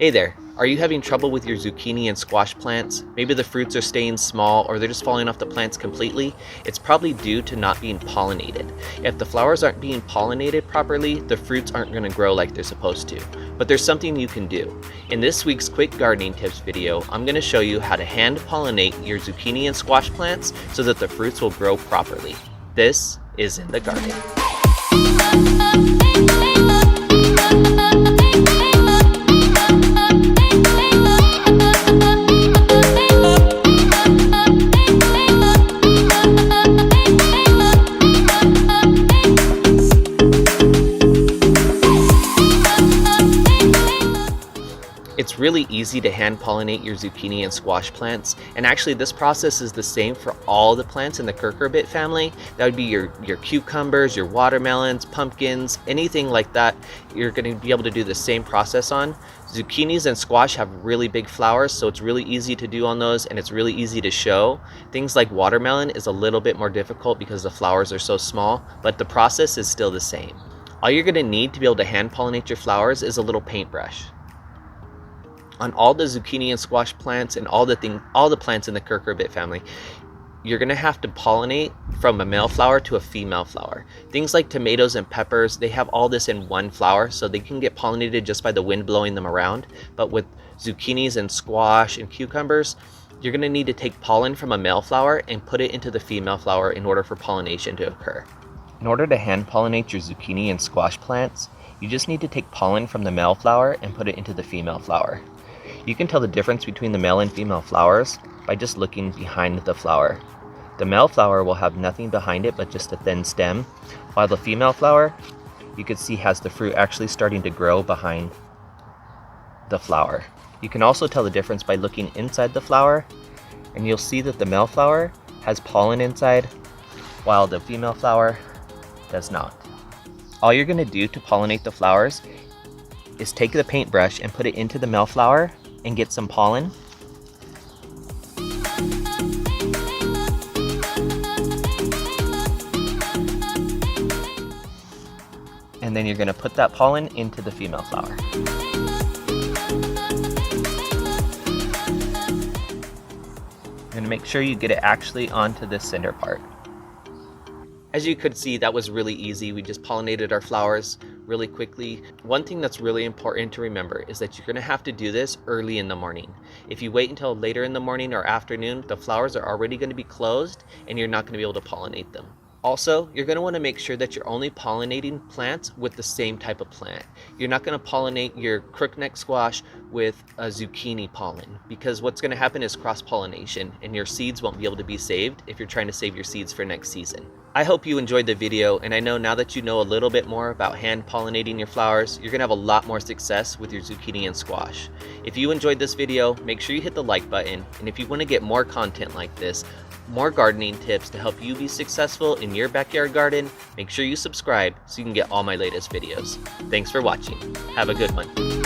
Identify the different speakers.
Speaker 1: Hey there, are you having trouble with your zucchini and squash plants? Maybe the fruits are staying small or they're just falling off the plants completely? It's probably due to not being pollinated. If the flowers aren't being pollinated properly, the fruits aren't going to grow like they're supposed to. But there's something you can do. In this week's quick gardening tips video, I'm going to show you how to hand pollinate your zucchini and squash plants so that the fruits will grow properly. This is In the Garden. It's really easy to hand pollinate your zucchini and squash plants, and actually this process is the same for all the plants in the cucurbit family. That would be your cucumbers, your watermelons, pumpkins, anything like that. You're going to be able to do the same process on. Zucchinis and squash have really big flowers, so it's really easy to do on those, and it's really easy to show. Things like watermelon is a little bit more difficult because the flowers are so small, but the process is still the same. All you're going to need to be able to hand pollinate your flowers is a little paintbrush. On all the zucchini and squash plants and all the plants in the cucurbit family, you're going to have to pollinate from a male flower to a female flower. Things like tomatoes and peppers, they have all this in one flower, so they can get pollinated just by the wind blowing them around. But with zucchinis and squash and cucumbers, you're going to need to take pollen from a male flower and put it into the female flower in order for pollination to occur. In order to hand pollinate your zucchini and squash plants, you just need to take pollen from the male flower and put it into the female flower. You can tell the difference between the male and female flowers by just looking behind the flower. The male flower will have nothing behind it but just a thin stem, while the female flower, you can see, has the fruit actually starting to grow behind the flower. You can also tell the difference by looking inside the flower, and you'll see that the male flower has pollen inside, while the female flower does not. All you're going to do to pollinate the flowers is take the paintbrush and put it into the male flower and get some pollen. And then you're going to put that pollen into the female flower. You're going to make sure you get it actually onto this center part. As you could see, that was really easy. We just pollinated our flowers really quickly. One thing that's really important to remember is that you're going to have to do this early in the morning. If you wait until later in the morning or afternoon, the flowers are already going to be closed and you're not going to be able to pollinate them. Also, you're going to want to make sure that you're only pollinating plants with the same type of plant. You're not going to pollinate your crookneck squash with a zucchini pollen, because what's going to happen is cross-pollination and your seeds won't be able to be saved if you're trying to save your seeds for next season. I hope you enjoyed the video, and I know now that you know a little bit more about hand pollinating your flowers, you're going to have a lot more success with your zucchini and squash. If you enjoyed this video, make sure you hit the like button, and if you want to get more content like this, more gardening tips to help you be successful in your backyard garden, make sure you subscribe so you can get all my latest videos. Thanks for watching. Have a good one.